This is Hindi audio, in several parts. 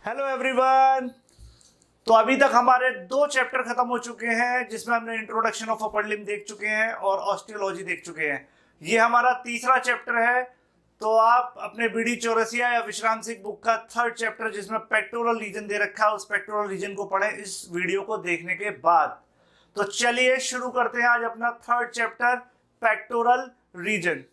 Hello everyone. तो अभी तक हमारे 2 चैप्टर खत्म हो चुके हैं जिसमें हमने इंट्रोडक्शन ऑफ अपर लिम्ब देख चुके हैं और ऑस्टियोलॉजी देख चुके हैं। ये हमारा तीसरा चैप्टर है। तो आप अपने बीडी चौरसिया या विश्राम सिंह बुक का 3rd चैप्टर जिसमें पेक्टोरल रीजन दे रखा है उस पेक्टोरल रीजन को पढ़ें इस वीडियो को देखने के बाद। तो चलिए शुरू करते हैं आज अपना 3rd चैप्टर पेक्टोरल रीजन।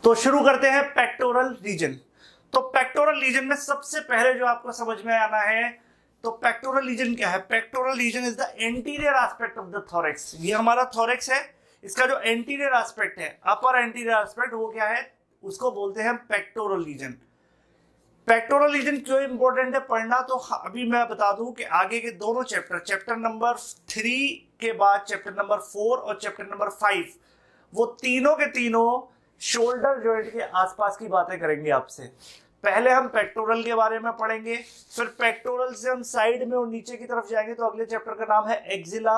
तो शुरू करते हैं पेक्टोरल रीजन। तो पेक्टोरल रीजन में सबसे पहले जो आपको समझ में आना है, तो पेक्टोरल रीजन क्या है? Pectoral region is the anterior aspect of the thorax. ये हमारा थोरैक्स है, इसका जो एंटीरियर एस्पेक्ट है, अपर एंटीरियर एस्पेक्ट, वो क्या है? उसको बोलते हैं पेक्टोरल रीजन। पेक्टोरल रीजन क्यों इंपॉर्टेंट है पढ़ना? तो अभी मैं बता दूं कि आगे के दोनों चैप्टर नंबर 3 के बाद चैप्टर नंबर 4 और चैप्टर नंबर 5, वो तीनों के तीनों शोल्डर जॉइंट के आसपास की बातें करेंगे आपसे। पहले हम पेक्टोरल के बारे में पढ़ेंगे, फिर पेक्टोरल से हम साइड में और नीचे की तरफ जाएंगे तो अगले चैप्टर का नाम है एक्सिला,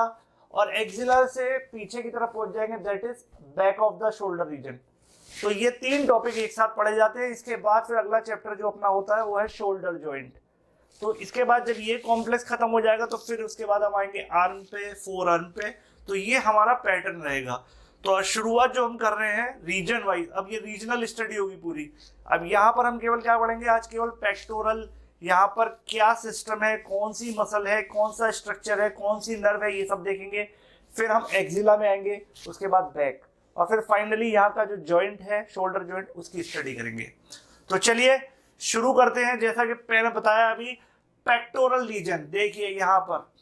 और एक्सिला से पीछे की तरफ पहुंच जाएंगे, that is back of the shoulder region. तो ये 3 टॉपिक एक साथ पढ़े जाते हैं। इसके बाद फिर अगला चैप्टर जो अपना होता है वो है शोल्डर जॉइंट। तो इसके बाद जब ये कॉम्प्लेक्स खत्म हो जाएगा तो फिर उसके बाद हम आएंगे आर्म पे, फोर आर्म पे। तो ये हमारा पैटर्न रहेगा। तो शुरुआत जो हम कर रहे हैं रीजन वाइज, अब ये रीजनल स्टडी होगी पूरी। अब यहाँ पर हम केवल क्या पढ़ेंगे आज? केवल पेक्टोरल, यहाँ पर क्या सिस्टम है, कौन सी मसल है, कौन सा स्ट्रक्चर है, कौन सी नर्व है, ये सब देखेंगे। फिर हम एक्सिला में आएंगे, उसके बाद बैक, और फिर फाइनली यहाँ का जो जॉइंट है शोल्डर जॉइंट, उसकी स्टडी करेंगे। तो चलिए शुरू करते हैं। जैसा कि मैंने बताया अभी, पेक्टोरल रीजन देखिए यहाँ पर,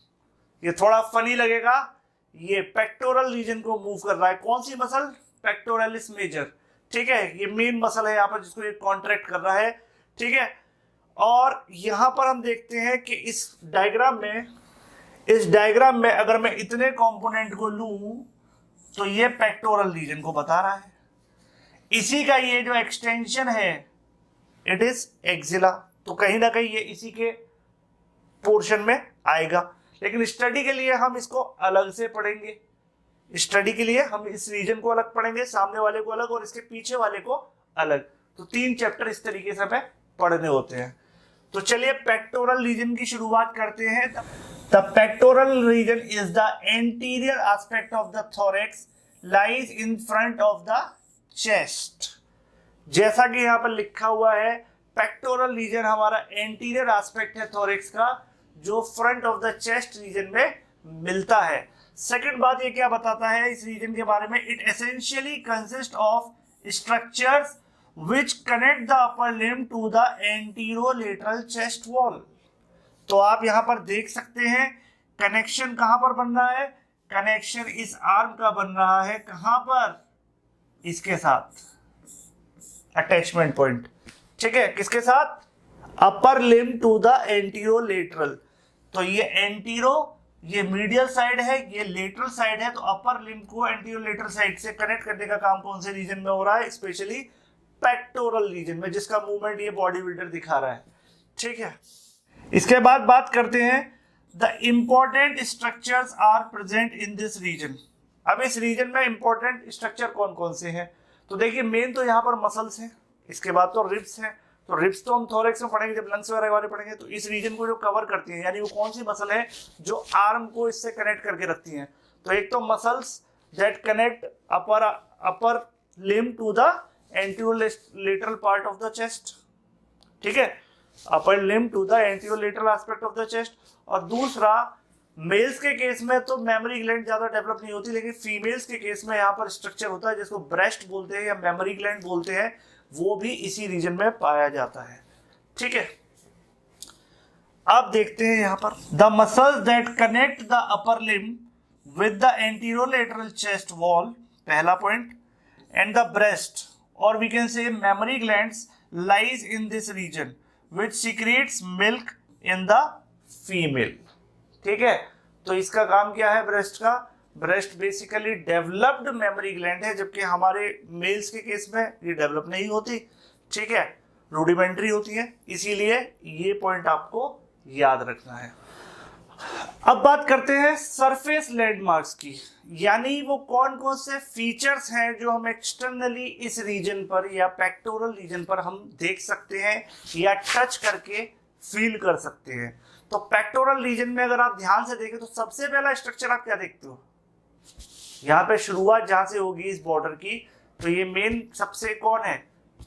ये थोड़ा फनी लगेगा, ये पेक्टोरल रीजन को मूव कर रहा है। कौन सी मसल? पेक्टोरलिस मेजर, ठीक है। ये मेन मसल है यहाँ पर जिसको ये कॉन्ट्रैक्ट कर रहा है, ठीक है। और यहाँ पर हम देखते हैं कि इस डायग्राम में अगर मैं इतने कंपोनेंट को लूं तो ये पेक्टोरल रीजन को बता रहा है। इसी का ये जो एक्सटेंशन है इट इज एक्सिला। तो कहीं ना कहीं ये इसी के पोर्शन में आएगा, लेकिन स्टडी के लिए हम इसको अलग से पढ़ेंगे। स्टडी के लिए हम इस रीजन को अलग पढ़ेंगे, सामने वाले को अलग और इसके पीछे वाले को अलग। तो 3 चैप्टर इस तरीके से हमें पढ़ने होते हैं। तो चलिए पेक्टोरल रीजन की शुरुआत करते हैं। The pectoral region is the anterior aspect of the thorax, lies in front of the chest. जैसा कि यहाँ पर लिखा हुआ है, पेक्टोरल रीजन हमारा एंटीरियर एस्पेक्ट है थोरैक्स का, जो front of the chest region में मिलता है। सेकंड बात ये क्या बताता है इस रीजन के बारे में? It essentially consist of structures which connect the upper limb to the anterolateral chest wall. तो आप यहां पर देख सकते हैं कनेक्शन कहां पर बन रहा है? कनेक्शन इस आर्म का बन रहा है, कहां पर? इसके साथ, अटैचमेंट पॉइंट, ठीक है। किसके साथ? Upper limb to the anterolateral. तो ये एंटीरो, ये मीडियल साइड है, ये लेटरल साइड है। तो अपर लिम्ब को एंटीरोलेटरल साइड से कनेक्ट करने का काम कौन से रीजन में हो रहा है? स्पेशली पेक्टोरल रीजन में, जिसका मूवमेंट ये बॉडी बिल्डर दिखा रहा है, ठीक है। इसके बाद बात करते हैं the important structures are present in this region. अब इस रीजन में इंपॉर्टेंट स्ट्रक्चर कौन कौन से हैं? तो देखिए मेन तो यहाँ पर मसल्स हैं, इसके बाद तो रिब्स हैं। तो रिब्स तो हम थोरैक्स में पढ़ेंगे जब लंग्स वगैरह बारे पढ़ेंगे। तो इस रीजन को जो कवर करती है, यानी वो कौन सी मसल है जो आर्म को इससे कनेक्ट करके रखती हैं? तो एक तो muscles that connect upper limb to the anterolateral part of the chest, ठीक है, upper limb to the anterolateral aspect of the chest. और दूसरा, मेल्स के केस में तो मेमोरी ग्लैंड ज्यादा डेवलप नहीं होती, लेकिन फीमेल्स के केस में यहाँ पर स्ट्रक्चर होता है जिसको ब्रेस्ट बोलते हैं या मेमोरी ग्लैंड बोलते हैं, वो भी इसी रीजन में पाया जाता है, ठीक है। अब देखते हैं यहाँ पर the muscles that connect the upper limb with the anterolateral chest wall, पहला पॉइंट, एंड द ब्रेस्ट, और we can say mammary glands lies in this region which secretes milk in the female, ठीक है। तो इसका काम क्या है ब्रेस्ट का? Breast basically developed mammary gland है, जबकि हमारे मेल्स के केस में ये डेवलप नहीं होती, ठीक है, रूडिमेंट्री होती है, इसीलिए ये पॉइंट आपको याद रखना है। अब बात करते हैं सरफेस लैंडमार्क्स की, यानी वो कौन कौन से फीचर्स हैं जो हम एक्सटर्नली इस रीजन पर या पेक्टोरल रीजन पर हम देख सकते हैं या टच करके फील कर सकते हैं। तो पेक्टोरल रीजन में अगर आप ध्यान से देखें तो सबसे पहला स्ट्रक्चर आप क्या देखते हो, यहाँ पे शुरुआत जहां से होगी इस बॉर्डर की, तो ये मेन सबसे कौन है,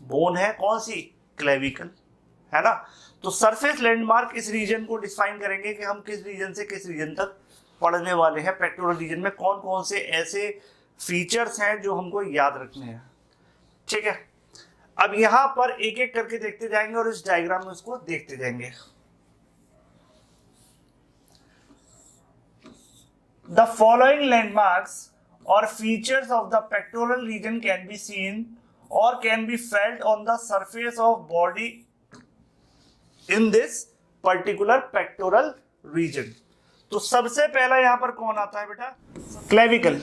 बोन है, कौन सी, क्लेविकल, है ना। तो सरफेस लैंडमार्क इस रीजन को डिफाइन करेंगे कि हम किस रीजन से किस रीजन तक पढ़ने वाले हैं, पेक्टोरल रीजन में कौन कौन से ऐसे फीचर्स हैं जो हमको याद रखने हैं, ठीक है। अब यहां पर एक एक करके देखते जाएंगे और इस डायग्राम में उसको देखते जाएंगे। The following landmarks or features of the pectoral region can be seen or can be felt on the surface of body in this particular pectoral region। तो सबसे पहला यहां पर कौन आता है बेटा, क्लेविकल।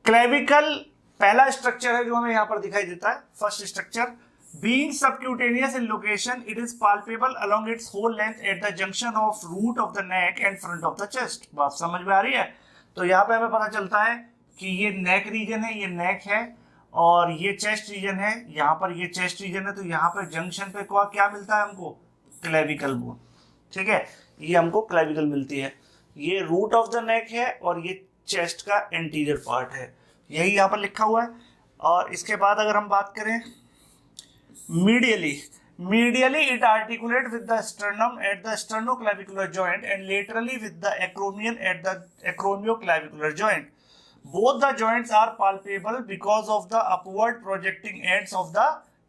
क्लेविकल पहला स्ट्रक्चर है जो हमें यहां पर दिखाई देता है, first structure. Being subcutaneous in location, it is palpable along its whole length at the junction of root of the neck and front of the chest। बात समझ में आ रही है। तो यहाँ पे हमें पता चलता है कि ये नेक रीजन है, ये नेक है, और ये चेस्ट रीजन है, यहाँ पर ये चेस्ट रीजन है। तो यहाँ पर जंक्शन पे क्या मिलता है हमको, क्लेविकल बोन, ठीक है, ये हमको क्लेविकल मिलती है। ये रूट ऑफ द नेक है और ये चेस्ट का एंटीरियर पार्ट है, यही यहाँ पर लिखा हुआ है। और इसके बाद अगर हम बात करें medially it articulate with the sternum at the sternoclavicular joint and laterally with the acromion at the acromioclavicular joint। Both the joints are palpable because of the upward projecting ends of the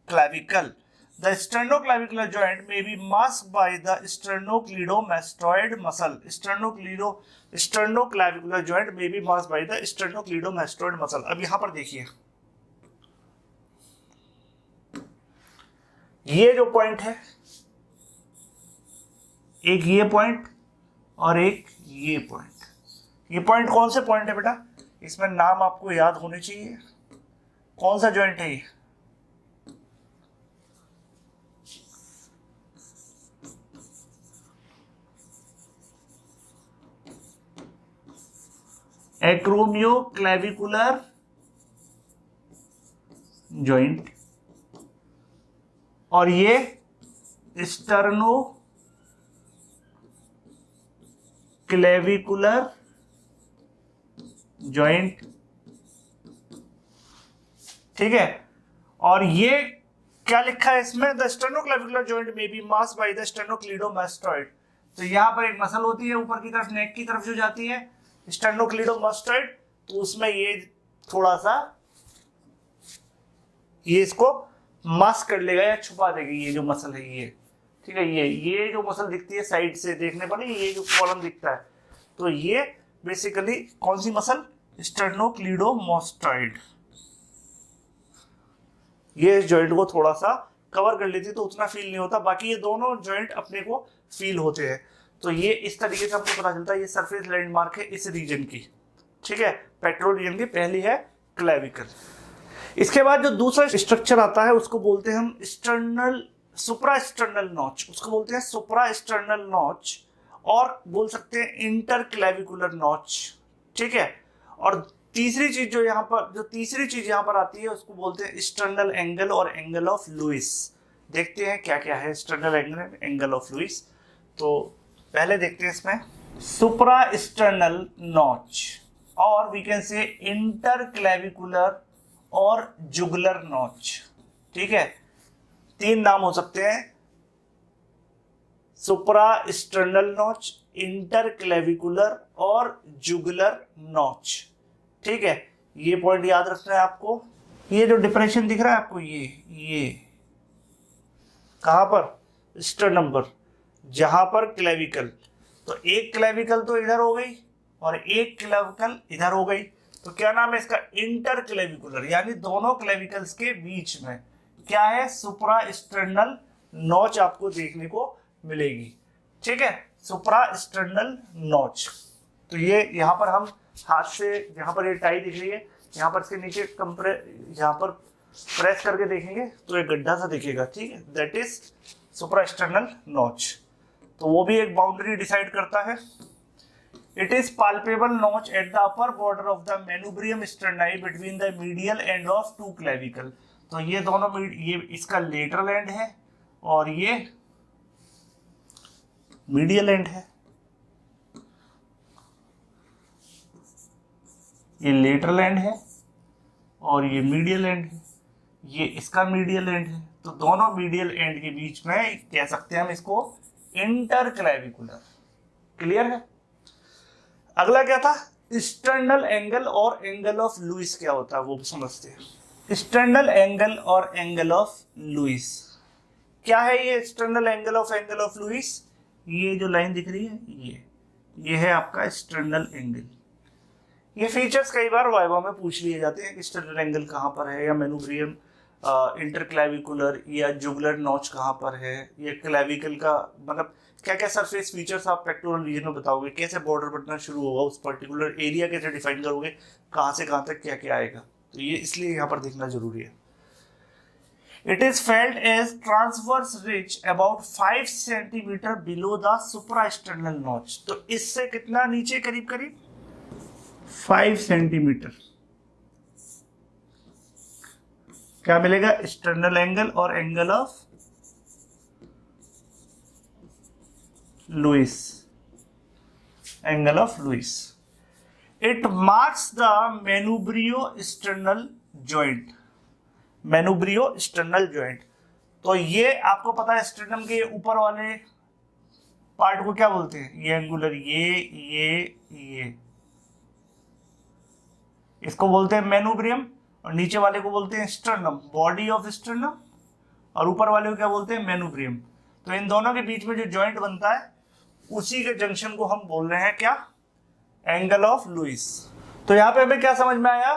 clavicle। The sternoclavicular joint may be masked by the sternocleidomastoid muscle। sternoclavicular joint may be masked by the sternocleidomastoid muscle। अब यहाँ पर देखिए, ये जो पॉइंट है, एक ये पॉइंट और एक ये पॉइंट, ये पॉइंट कौन से पॉइंट है बेटा, इसमें नाम आपको याद होने चाहिए, कौन सा जॉइंट है ये, एक्रोमियोक्लेविकुलर जॉइंट, और ये स्टर्नो क्लेविकुलर जॉइंट, ठीक है। और ये क्या लिखा है इसमें, द स्टर्नोक्लेविकुलर जॉइंट में बी मास्ड बाय द स्टर्नोक्लीडोमास्टॉइड। तो यहां पर एक मसल होती है ऊपर की तरफ, नेक की तरफ जो जाती है, स्टर्नोक्लीडोमास्टॉइड, तो उसमें ये थोड़ा सा ये इसको मास्क कर लेगा या छुपा देगी, ये जो मसल है ये, ठीक है। ये जो मसल दिखती है साइड से देखने पर, ये जो कॉलम दिखता है, तो ये बेसिकली कौन सी मसल, स्टर्नोक्लीडोमास्टॉइड। ये इस जॉइंट को थोड़ा सा कवर कर लेती है तो उतना फील नहीं होता, बाकी ये दोनों जॉइंट अपने को फील होते हैं। तो ये इस तरीके से हमको पता चलता है, ये सरफेस लैंडमार्क है इस रीजन की, ठीक है, पेक्टोरल रीजन की। पहली है क्लेविकल। इसके बाद जो दूसरा स्ट्रक्चर आता है उसको बोलते हैं हम स्टर्नल सुप्रास्टर्नल नॉच, उसको बोलते हैं सुप्रास्टर्नल नॉच, और बोल सकते हैं इंटरक्लेविकुलर नॉच, ठीक है। और तीसरी चीज यहाँ पर आती है उसको बोलते हैं स्टर्नल एंगल और एंगल ऑफ लुइस। देखते हैं क्या क्या है sternal angle, angle of Louis. तो पहले देखते हैं इसमें सुप्रास्टर्नल नॉच, और वी कैन से इंटरक्लेविकुलर और जुगुलर नॉच, ठीक है। तीन नाम हो सकते हैं, सुप्रास्टर्नल नॉच, इंटरक्लेविकुलर और जुगुलर नॉच, ठीक है। ये पॉइंट याद रखना है आपको। ये जो डिप्रेशन दिख रहा है आपको, ये कहां पर, स्टर्नम पर, जहां पर क्लेविकल, तो एक क्लेविकल तो इधर हो गई और एक क्लेविकल इधर हो गई, तो क्या नाम है इसका, इंटरक्लेविकुलर, यानी दोनों क्लेविकल्स के बीच में क्या है, सुप्रास्टर्नल नॉच आपको देखने को मिलेगी, ठीक है, सुप्रास्टर्नल नॉच। तो ये यहाँ पर हम हाथ से, यहाँ पर ये टाई दिख रही है, यहाँ पर इसके नीचे यहाँ पर प्रेस करके देखेंगे तो एक गड्ढा सा दिखेगा, ठीक है, that is supra external notch. तो वो भी एक बाउंड्री डिसाइड करता है। It is palpable notch at the upper border of the manubrium sterni between the medial end of two clavicle. तो ये दोनों, ये इसका लेटरल एंड है और ये मीडियल एंड है। ये लेटरल एंड है और ये मीडियल एंड है, ये इसका मीडियल एंड है। तो दोनों मीडियल एंड के बीच में कह सकते हैं हम इसको इंटरक्लेविकुलर। क्लियर है? अगला क्या था? एक्सटर्नल एंगल और एंगल ऑफ लुइस क्या होता है वो भी समझते हैं। एक्सटर्नल एंगल और एंगल ऑफ लुइस क्या है? ये एक्सटर्नल एंगल ऑफ लुइस, ये जो लाइन दिख रही है ये है आपका एक्सटर्नल एंगल। ये फीचर्स कई बार वाइवा में पूछ लिए जाते हैं कि एक्सटर्नल एंगल कहाँ पर है, या मेनुब्रियम इंटरक्लेविकुलर या जुगुलर नॉच कहाँ पर है, या क्लेविकल का मतलब क्या क्या सरफेस फीचर्स आप पेक्टोरल रीजन में बताओगे, कैसे बॉर्डर बनना शुरू होगा, उस पर्टिकुलर एरिया कैसे डिफाइन करोगे, कहाँ से कहाँ तक क्या क्या आएगा। तो ये इसलिए यहाँ पर देखना जरूरी है। It is felt as transverse ridge about 5 centimetre below the supraesternal notch। तो इससे कितना नीचे? करीब करीब 5 सेंटीमीटर। क्या मिलेगा? एक्सटर्नल एंगल और angle of Louis, angle of Louis. It marks the manubrio external joint, manubrio external joint. तो ये आपको पता है स्टर्नम के ऊपर वाले पार्ट को क्या बोलते हैं? ये एंगुलर, ये इसको बोलते हैं मेनुब्रियम, और नीचे वाले को बोलते हैं स्टर्नम, बॉडी ऑफ स्टर्नम, और ऊपर वाले को क्या बोलते हैं? मेनुब्रियम। तो इन दोनों के बीच में जो जॉइंट बनता है उसी के जंक्शन को हम बोल रहे हैं क्या? Angle of Louis. तो यहाँ पे हमें क्या समझ में आया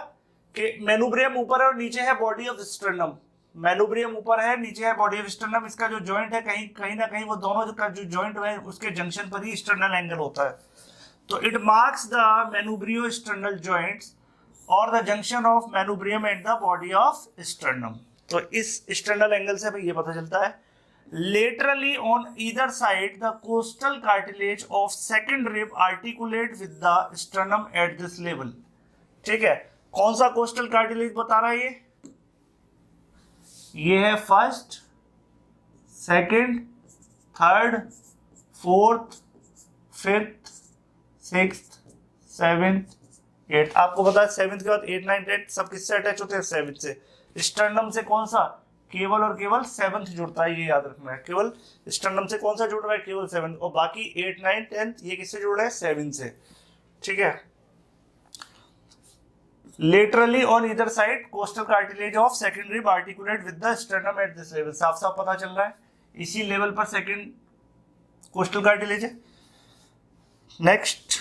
कि मेनुब्रियम ऊपर है और नीचे है बॉडी ऑफ स्टर्नम। मेनुब्रियम ऊपर है, नीचे है बॉडी ऑफ स्टर्नम। इसका जो जॉइंट है कहीं ना कहीं वो दोनों का जो जॉइंट है उसके जंक्शन पर ही स्टर्नल एंगल होता है। तो it marks the manubrio sternal joints और the junction of manubrium and the body of sternum. तो इस स्टर्नल एंगल से हमें ये पता चलता है laterally on either side the costal cartilage of second rib articulate with the sternum at this level। ठीक है, कौन सा कोस्टल कार्टिलेज बता रहा है? ये है first, second, third, fourth, fifth, sixth, seventh, eight. आपको पता है सेवेंथ के बाद 8, 9, 10 सब किससे अटैच होते हैं? सेवेंथ से। स्टर्नम से कौन सा? केवल और केवल सेवंथ जुड़ता है, ये याद रखना है। केवल स्टर्नम से कौन सा जुड़ रहा है? केवल सेवंथ। और बाकी 8, 9, 10 ये किससे जुड़ रहा है? 7 से। ठीक है। Laterally on either side costal cartilage of second rib articulate with the sternum at this level. साफ साफ पता चल रहा है इसी लेवल पर सेकंड कोस्टल कार्टिलेज है। Next,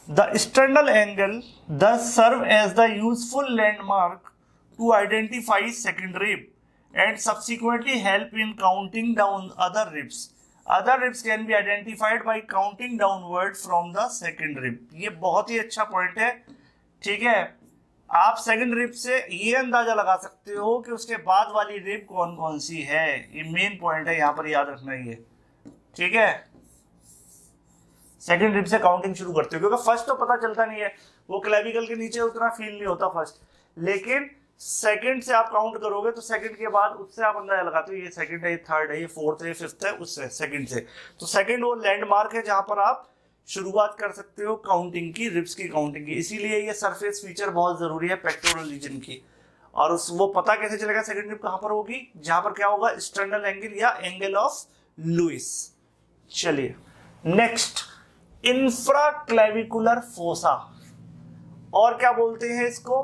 the sternal angle thus serve as the useful landmark to identify second rib and subsequently help in counting down other ribs. Other ribs can be identified by counting downward from the second rib। ये बहुत ही अच्छा पॉइंट है। ठीक है, आप सेकंड रिब से ये अंदाजा लगा सकते हो कि उसके बाद वाली रिब कौन कौन सी है। ये मेन पॉइंट है, यहाँ पर याद रखना ही है। ठीक है, सेकंड रिब से काउंटिंग शुरू करते हो, क्योंकि फर्स्ट तो पता चलता नहीं है, वो क्लेविकल के नीचे उतना फील नहीं होता फर्स्ट, लेकिन सेकंड से आप काउंट करोगे तो सेकंड के बाद उससे आप अंदाजा लगाते हो ये सेकंड है, ये थर्ड है, ये फोर्थ है, ये फिफ्थ है, उससे सेकंड से। तो सेकंड वो लैंडमार्क है जहां पर आप शुरुआत कर सकते हो काउंटिंग की, रिब्स की काउंटिंग की। इसीलिए ये सरफेस फीचर बहुत जरूरी है पेक्टोरल रीजन की। और उस वो पता कैसे चलेगा सेकंड रिब कहां पर होगी? जहां पर क्या होगा? एक्सटर्नल एंगल या एंगल ऑफ लुइस। चलिए नेक्स्ट, इंफ्राक्लेविकुलर फोसा, और क्या बोलते हैं इसको?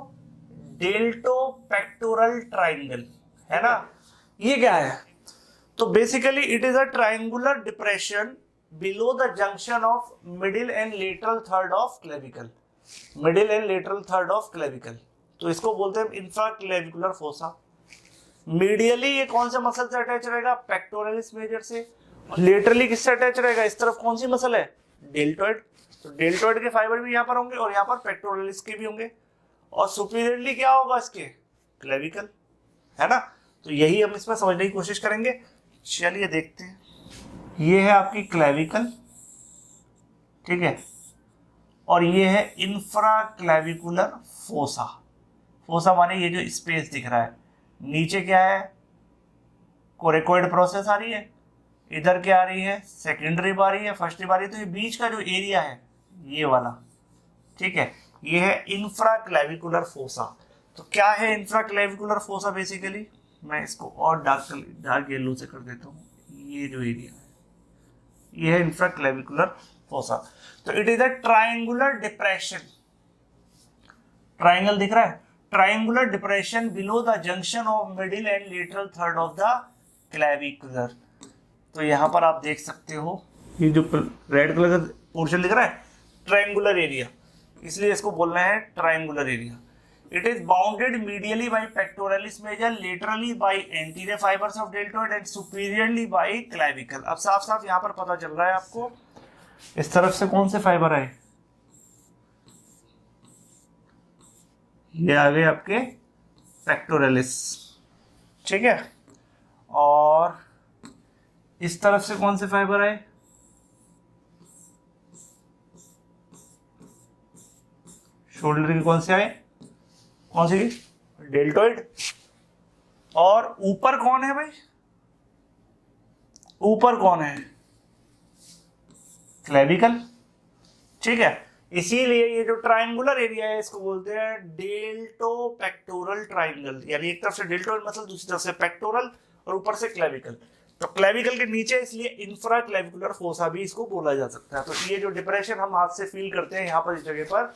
डेल्टो पेक्टोरल ट्राइंगल, है ना। ये क्या है? तो basically it is a triangular depression below the junction of middle and lateral third of clavicle, middle and lateral third of clavicle. तो इसको बोलते हैं इंफ्राक्लेविकुलर फोसा। मीडियली ये कौन से मसल से अटैच रहेगा? पेक्टोरलिस मेजर से। लेटरली किससे अटैच रहेगा? इस तरफ कौन सी मसल है? डेल्टोइड। तो डेल्टोइड के फाइबर भी यहाँ पर होंगे और यहाँ पर पेक्टोरलिस के भी होंगे, और सुपीरियरली क्या होगा इसके, क्लेविकल, है ना। तो यही हम इसमें समझने की कोशिश करेंगे। चलिए देखते हैं, ये है आपकी क्लेविकल, ठीक है, और ये है इंफ्रा क्लेविकुलर फोसा। फोसा माने ये जो स्पेस दिख रहा है, नीचे क्या है, कोरेकोइड प्रोसेस आ रही है, इधर क्या आ रही है, सेकेंडरी रिब आ रही है, फर्स्ट रिब आ रही है। तो ये बीच का जो एरिया है ये वाला, ठीक है, ये है इंफ्रा क्लेविकुलर फोसा। तो क्या है इंफ्रा क्लेविकुलर फोसा? बेसिकली मैं इसको और डार्क येलो से कर देता हूँ। ये जो एरिया है ये है इंफ्रा क्लेविकुलर फोसा। तो it is a triangular depression, triangle दिख रहा है, triangular depression below the junction of middle and lateral third of the clavicular. तो यहाँ पर आप देख सकते हो ये जो रेड कलर का पोर्शन दिख रहा है, ट्राइंगुलर एरिया, इसलिए इसको बोलना है triangular area. It is bounded medially by pectoralis major, laterally by anterior fibres of deltoid and superiorly by clavicle. अब साफ साफ यहाँ पर पता चल रहा है आपको, इस तरफ से कौन से फाइबर आए, ये आ गए आपके पेक्टोरलिस, ठीक है, और इस तरफ से कौन से फाइबर आए, शोल्डर के कौन से आए, कौन सी, डेल्टोइड। और ऊपर कौन है भाई, ऊपर कौन है, क्लेविकल, ठीक है। इसीलिए ये जो ट्राइंगुलर एरिया है इसको बोलते हैं डेल्टो पेक्टोरल ट्राइंगल, यानी एक तरफ से डेल्टोइड मसल, दूसरी तरफ से पेक्टोरल और ऊपर से क्लेविकल। तो क्लेविकल के नीचे इसलिए इंफ्रा क्लेविकुलर फोसा भी इसको बोला जा सकता है। तो ये जो डिप्रेशन हम हाथ से फील करते हैं यहाँ पर इस जगह पर,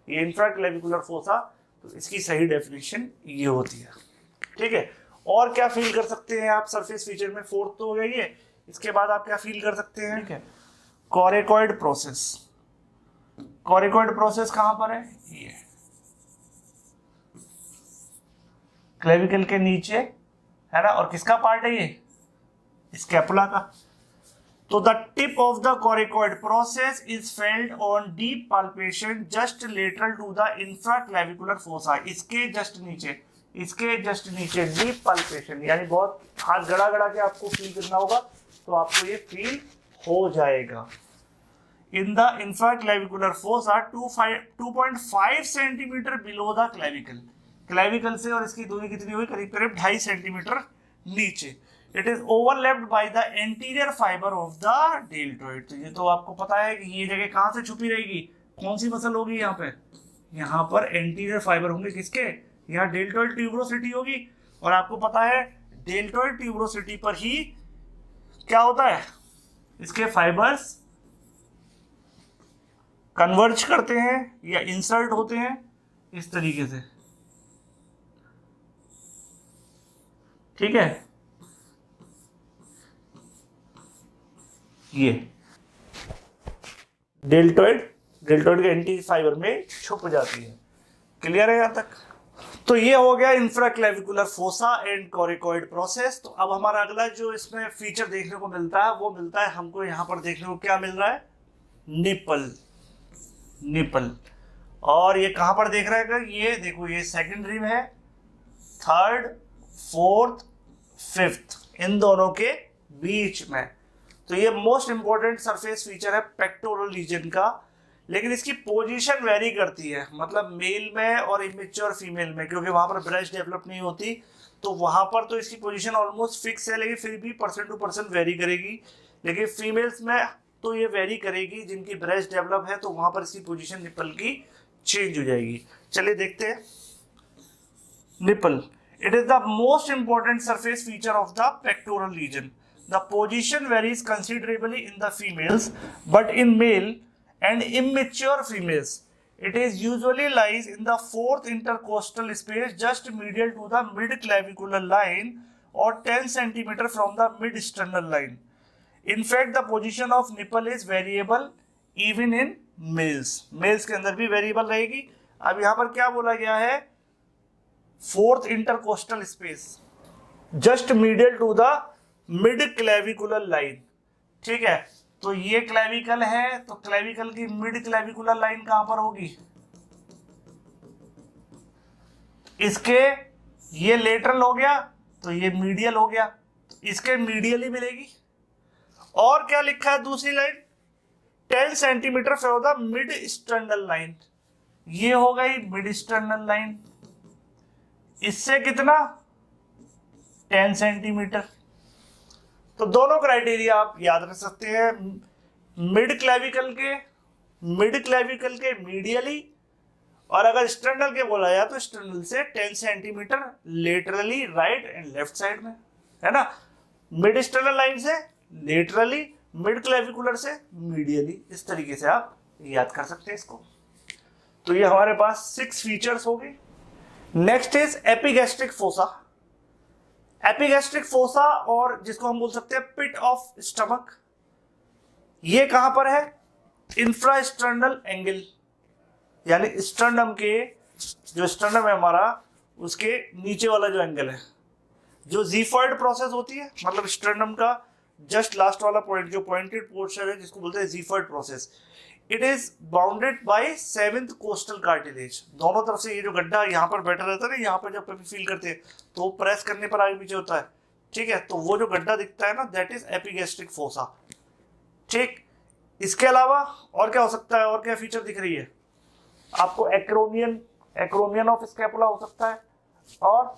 ये इंफ्रा क्लेविकुलर फोसा, तो इसकी सही डेफिनेशन ये होती है, ठीक है। और क्या फील कर सकते हैं आप सरफेस फीचर में, फोर्थ तो हो गई है, इसके बाद आप क्या फील कर सकते हैं, ठीक है, कोरेकोइड प्रोसेस। कोरेकोइड प्रोसेस कहां पर है, ये क्लेविकल के नीचे, है ना, और किसका पार्ट है ये, स्कैपुला का। तो the tip of the coracoid process is felt on deep palpation just lateral to the infra clavicular fossa. इसके जस्ट नीचे, इसके जस्ट नीचे डीप पाल्पेशन, यानी बहुत हाथ गड़ा गड़ा के आपको फील करना होगा, तो आपको ये फील हो जाएगा। In the infraclavicular fossa 2.5 centimetre below the clavicle, clavicle से और इसकी दूरी कितनी हुई, करीब करीब 2.5 सेंटीमीटर नीचे। It is overlapped by the anterior fibre of the deltoid. तो ये तो आपको पता है कि ये जगह कहां से छुपी रहेगी, कौन सी मसल होगी यहाँ पे, यहाँ पर एंटीरियर फाइबर होंगे किसके, यहाँ डेल्टोइड ट्यूबरोसिटी होगी, और आपको पता है डेल्टोइड ट्यूबरोसिटी पर ही क्या होता है, इसके फाइबर्स कन्वर्ज करते हैं या इंसर्ट होते हैं इस तरीके से, ठीक है, ये डेल्टोइड के एंटी फाइबर में छुप जाती है। क्लियर है यहां तक? तो ये हो गया इंफ्राक्लेविकुलर फोसा एंड कोरेकोइड प्रोसेस। तो अब हमारा अगला जो इसमें फीचर देखने को मिलता है वो मिलता है हमको यहां पर देखने को क्या मिल रहा है, निपल। निपल, और ये कहां पर देख रहा है, ये देखो, ये सेकंड रिब है, थर्ड, फोर्थ, फिफ्थ, इन दोनों के बीच में। तो ये मोस्ट इंपॉर्टेंट सरफेस फीचर है पेक्टोरल रीजन का, लेकिन इसकी पोजीशन वेरी करती है, मतलब मेल में और इमेच्योर फीमेल में, क्योंकि वहां पर ब्रेस्ट डेवलप नहीं होती, तो वहां पर तो इसकी पोजीशन ऑलमोस्ट फिक्स है, लेकिन फिर भी परसेंट टू परसेंट वेरी करेगी। लेकिन फीमेल्स में तो ये वेरी करेगी, जिनकी ब्रेस्ट डेवलप है तो वहां पर इसकी पोजीशन निपल की चेंज हो जाएगी। चलिए देखते हैं nipple. It is the most important surface feature of the pectoral region. The position varies considerably in the females, but in male and immature females, it is usually lies in the fourth intercostal space just medial to the mid-clavicular line or 10 cm from the mid-sternal line. In fact, the position of nipple is variable even in males. Males के अंदर भी variable रहेगी। अब यहाँ पर क्या बोला गया है, fourth intercostal space just medial to the mid clavicular line, ठीक है, तो ये क्लेविकल है, तो क्लेविकल की मिड क्लेविकुलर लाइन कहां पर होगी? इसके ये लेटरल हो गया, तो ये मीडियल हो गया, तो इसके मीडियल ही मिलेगी। और क्या लिखा है दूसरी line? 10 centimetre for the mid sternal line, ये हो गई मिड स्टर्नल लाइन। इससे कितना? 10 सेंटीमीटर। तो दोनों क्राइटेरिया आप याद रख सकते हैं, मिड क्लेविकल के मीडियली, और अगर स्टर्नल के बोला जाए तो स्टर्नल से 10 centimetre laterally right and left side में, है ना। मिड स्टर्नल लाइन से लेटरली, मिड क्लेविकुलर से मीडियली, इस तरीके से आप याद कर सकते हैं इसको। तो ये हमारे पास 6 फीचर्स हो गए। Next is epigastric fossa. Epigastric fossa, और जिसको हम बोल सकते हैं पिट ऑफ स्टमक, ये कहां पर है? इंफ्रास्टर्नल एंगल, यानी स्टर्नम के, जो स्टर्नम है हमारा, उसके नीचे वाला जो एंगल है, जो जीफॉइड प्रोसेस होती है, मतलब स्टर्नम का जस्ट लास्ट वाला पॉइंट, जो पॉइंटेड पोर्शन है, जिसको बोलते हैं xiphoid process. It is bounded by 7th costal cartilage. दोनों तरफ से ये जो गड्ढा यहाँ पर बैठा रहता है ना, यहाँ पर जब कभी फील करते हैं तो प्रेस करने पर आगे पीछे होता है, ठीक है, तो वो जो गड्ढा दिखता है ना, दैट इज एपिगैस्ट्रिक फोसा। ठीक, इसके अलावा और क्या हो सकता है, और क्या फीचर दिख रही है आपको? एक्रोमियन ऑफ स्कैपुला हो सकता है, और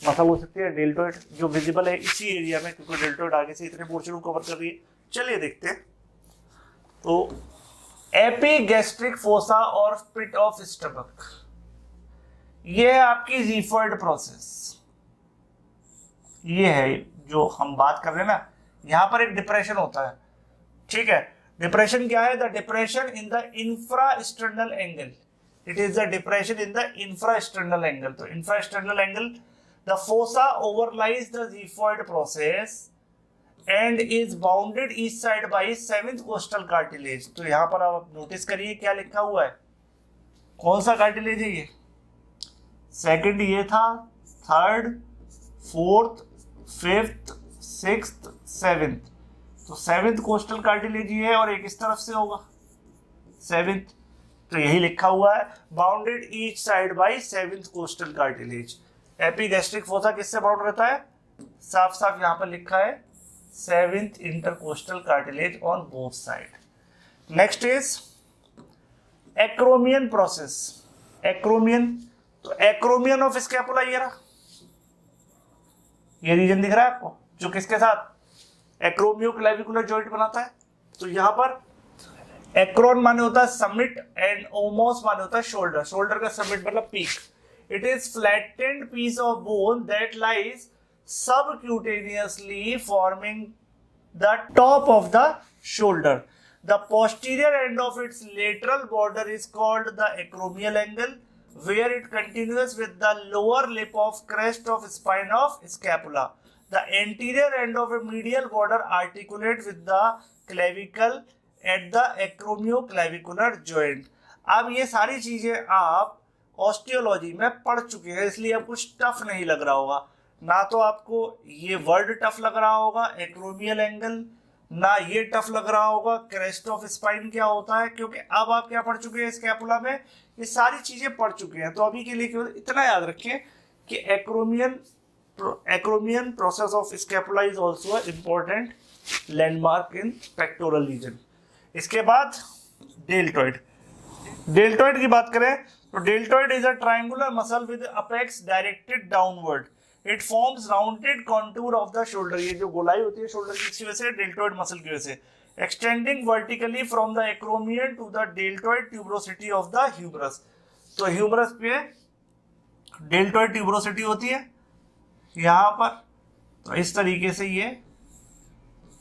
मसल हो सकती है डेल्टोइड, जो विजिबल है इसी एरिया में, क्योंकि डेल्टोइड आगे से इतने पोर्शन को कवर कर रही है। चलिए देखते हैं। तो एपिगैस्ट्रिक फोसा और पिट ऑफ स्टमक, ये है आपकी जीफॉइड प्रोसेस। ये है जो हम बात कर रहे हैं ना, यहां पर एक डिप्रेशन होता है, ठीक है। डिप्रेशन क्या है? The depression in the infrasternal angle. It is the depression in the infrasternal angle. तो infrasternal angle, the fossa overlies the xiphoid process and is bounded each side by 7th costal cartilage. तो यहां पर आप नोटिस करिए क्या लिखा हुआ है, कौन सा कार्टिलेज है ये? सेकंड ये था, third, fourth, fifth, sixth, 7th। तो 7th कोस्टल कार्टिलेज ये है, और एक इस तरफ से होगा 7th। तो यही लिखा हुआ है, bounded each side by 7th costal cartilage. Epigastric fossa किससे बाउंड रहता है? साफ साफ यहां पर लिखा है 7th intercostal cartilage on both side. Next is acromion process. Acromion, तो एक्रोमियन ऑफ स्कैपुला ये रहा, ये रीजन दिख रहा है आपको, जो किसके साथ? एक्रोमियो क्लेविकुलर जॉइंट बनाता है। तो यहां पर एक्रोन माने होता है समिट, एंड ओमोस माने होता है शोल्डर। शोल्डर का समिट मतलब peak. It is flattened piece of bone that lies subcutaneously forming the top of the shoulder. The posterior end of its lateral border is called the acromial angle, where it continues with the lower lip of crest of spine of scapula. The anterior end of a medial border articulates with the clavicle at the acromioclavicular joint. अब ये सारी चीजें आप ऑस्टियोलॉजी में पढ़ चुके हैं, इसलिए अब कुछ टफ नहीं लग रहा होगा। ना तो आपको ये वर्ड टफ लग रहा होगा एक्रोमियल एंगल, ना ये टफ लग रहा होगा क्रेस्ट ऑफ स्पाइन क्या होता है, क्योंकि अब आप क्या पढ़ चुके हैं स्कैपुला में, ये सारी चीजें पढ़ चुके हैं। तो अभी के लिए केवल इतना याद रखें कि acromion process of scapula is also important landmark in pectoral region. इसके बाद डेल्टोइड। डेल्टोइड की बात करें तो deltoid is a triangular muscle with apex directed downward. It forms rounded contour of the shoulder. ये जो गोलाई होती है शोल्डर की, किसकी वजह से? डेल्टोइड मसल की वजह से। Extending vertically from the acromion to the deltoid tuberosity of the humerus. तो ह्यूमरस पे डेल्टोइड ट्यूबरोसिटी होती है यहां पर, तो इस तरीके से ये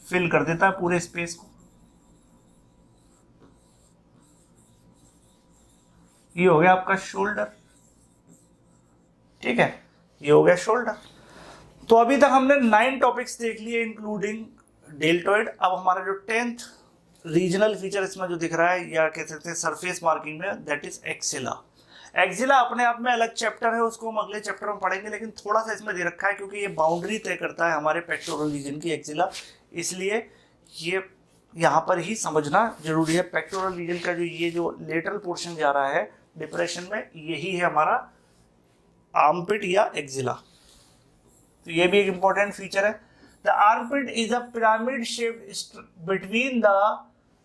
फिल कर देता है पूरे स्पेस को। ये हो गया आपका शोल्डर, ठीक है, ये हो गया शोल्डर। तो अभी तक हमने 9 टॉपिक्स देख लिए इंक्लूडिंग डेल्टोइड। अब हमारा जो 10th रीजनल फीचर इसमें जो दिख रहा है, या कह सकते हैं सरफेस मार्किंग में, दैट इज एक्सिला। एक्सिला अपने आप में अलग चैप्टर है, उसको हम अगले चैप्टर में पढ़ेंगे, लेकिन थोड़ा सा इसमें दे रखा है क्योंकि ये बाउंड्री तय करता है हमारे पेक्टोरल रीजन की एक्सिला, इसलिए ये यहाँ पर ही समझना जरूरी है। पेक्टोरल रीजन का जो ये जो लेटरल पोर्शन जा रहा है डिप्रेशन में, यही है हमारा आर्मपिट या एक्जिला। तो ये भी एक इंपॉर्टेंट फीचर है। The armpit is a pyramid shaped between the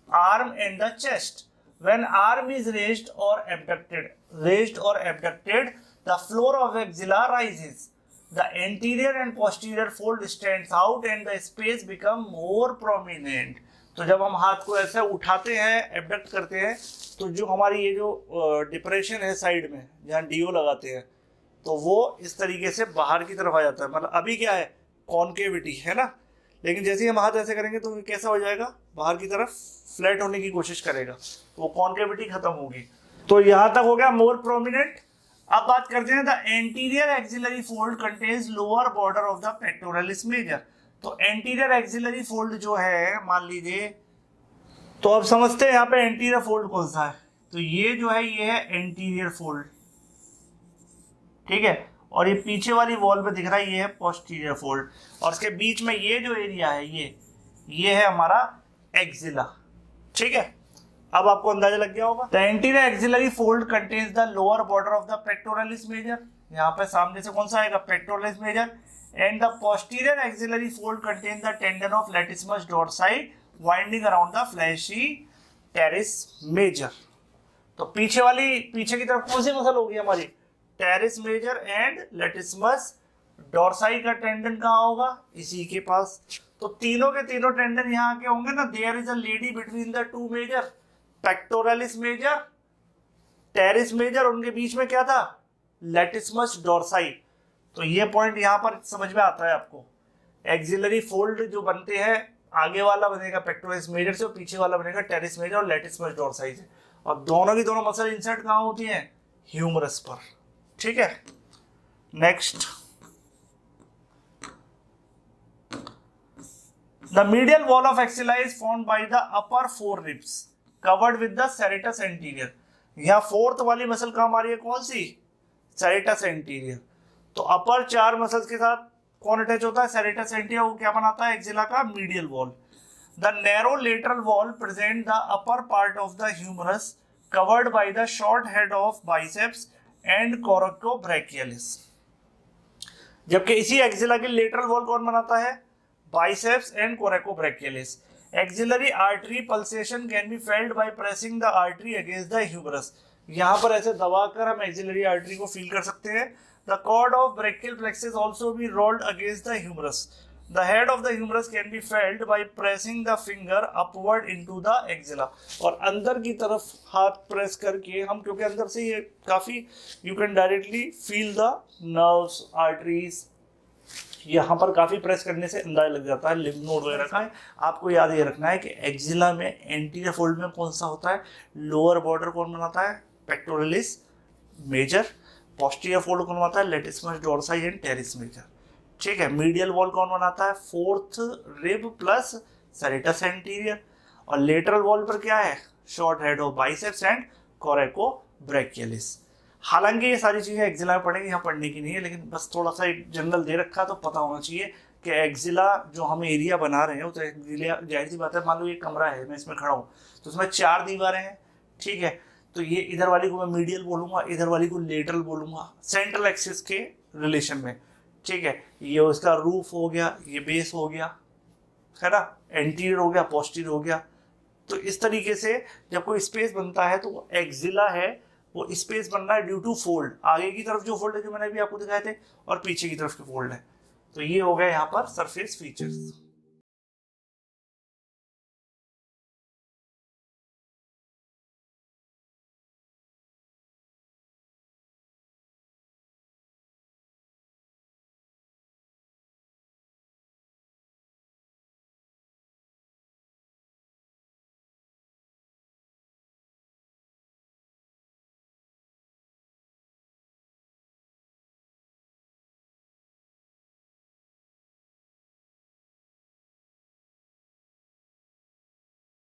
arm and the chest. When arm is raised or abducted, the floor of axilla rises. The anterior and posterior fold stands out and the space become more prominent. तो जब हम हाथ को ऐसे उठाते हैं, एबडक्ट करते हैं, तो जो हमारी ये जो डिप्रेशन है साइड में जहाँ डीओ लगाते हैं, तो वो इस तरीके से बाहर की तरफ आ जाता है। मतलब अभी क्या है, कॉन्केविटी है ना, लेकिन जैसे ही हम हाथ ऐसे करेंगे तो कैसा हो जाएगा, बाहर की तरफ फ्लैट होने की कोशिश करेगा, तो वो कॉन्केविटी खत्म होगी। तो यहां तक हो गया मोर प्रोमिनेंट। अब बात करते हैं the anterior axillary fold contains lower border of the pectoralis major. तो एंटीरियर एक्सिलरी फोल्ड जो है, मान लीजिए, तो अब समझते हैं यहाँ पे एंटीरियर फोल्ड कौन सा है। तो ये जो है, ये है एंटीरियर फोल्ड, ठीक है, और ये पीछे वाली वॉल पे दिख रहा है, ये है पोस्टीरियर फोल्ड, और इसके बीच में ये जो एरिया है, ये है हमारा एक्सिला, ठीक है। अब आपको अंदाजा लग गया होगा। The anterior axillary fold contains the lower border of the pectoralis major. यहाँ पे सामने से कौन सा आएगा, pectoralis major. And the posterior axillary fold contains the tendon of latissimus dorsi winding around the fleshy teres major. तो पीछे की तरफ कौन सी मसल होगी हमारी, teres major and latissimus dorsi का टेंडन कहाँ होगा, इसी के पास। तो तीनों के तीनों टेंडन यहाँ के होंगे ना। There is a lady between the two major, pectoralis major, teres major, उनके बीच में क्या था, लेटिसमस डोर्साई। तो ये पॉइंट यहाँ पर समझ में आता है आपको। एक्सिलरी फोल्ड जो बनते हैं, आगे वाला बनेगा पेक्टोरलिस मेजर से और पीछे वाला बनेगा टेरिस मेजर और लेटिसमस डोर्साई से, और दोनों की दोनों मसल इंसर्ट कहाँ होती है, ह्यूमरस पर, ठीक है। Next, the medial wall of axilla is formed by the upper four ribs covered with the serratus anterior। यहाँ फोर्थ वाली मसल कहाँ हमारी है, कौन सी, serratus anterior। तो अपर चार मसल्स के साथ कौन अटैच होता है, serratus anterior, वो क्या बनाता है, एक्सिला का medial wall. The narrow lateral wall present the upper part of the humerus covered by the short head of biceps and coracobrachialis। जबकि इसी एक्सिला की लेटरल वॉल कौन बनाता है, biceps and coracobrachialis। Axillary artery pulsation can be felt by pressing the artery against the humerus। यहाँ पर ऐसे दबाकर हम axillary artery को फील कर सकते हैं। The cord of brachial plexus also be rolled against the humerus। The head of the humerus can be felt by pressing the finger upward into the axilla। और अंदर की तरफ हाथ प्रेस करके हम, क्योंकि अंदर से ये काफी, you can directly feel the nerves, arteries, यहाँ पर काफी प्रेस करने से अंदाजा लग जाता है लिम्फ नोड वगैरह का है। आपको याद ये रखना है कि एक्सिला में एंटीरियर फोल्ड में कौन सा होता है, लोअर बॉर्डर कौन बनाता है, पेक्टोरलिस मेजर। पोस्टीरियर फोल्ड कौन बनाता है, latissimus dorsi and teres major, ठीक है। मीडियल वॉल कौन बनाता है, fourth rib plus serratus anterior. और लेटरल वॉल पर क्या है, short head of biceps and coracobrachialis. हालांकि ये सारी चीज़ें एक्सिला में पढ़ेंगे, यहाँ पढ़ने की नहीं है, लेकिन बस थोड़ा सा एक जनरल दे रखा तो पता होना चाहिए कि एक्सिला जो हम एरिया बना रहे हैं, तो एक्सिला जाहिर सी बात है, मान लो ये कमरा है, मैं इसमें खड़ा हूँ, तो उसमें 4 दीवारें हैं, ठीक है। तो ये इधर वाली को मैं मीडियल बोलूँगा, इधर वाली को लेटरल बोलूँगा, सेंट्रल एक्सिस के रिलेशन में, ठीक है। ये उसका रूफ हो गया, ये बेस हो गया, है ना, एंटीरियर हो गया, पोस्टीरियर हो गया। तो इस तरीके से जब कोई स्पेस बनता है तो वो एक्सिला है, वो स्पेस बन रहा है ड्यू टू फोल्ड। आगे की तरफ जो फोल्ड है जो मैंने अभी आपको दिखाए थे, और पीछे की तरफ के फोल्ड है। तो ये हो गया यहाँ पर सरफेस फीचर्स।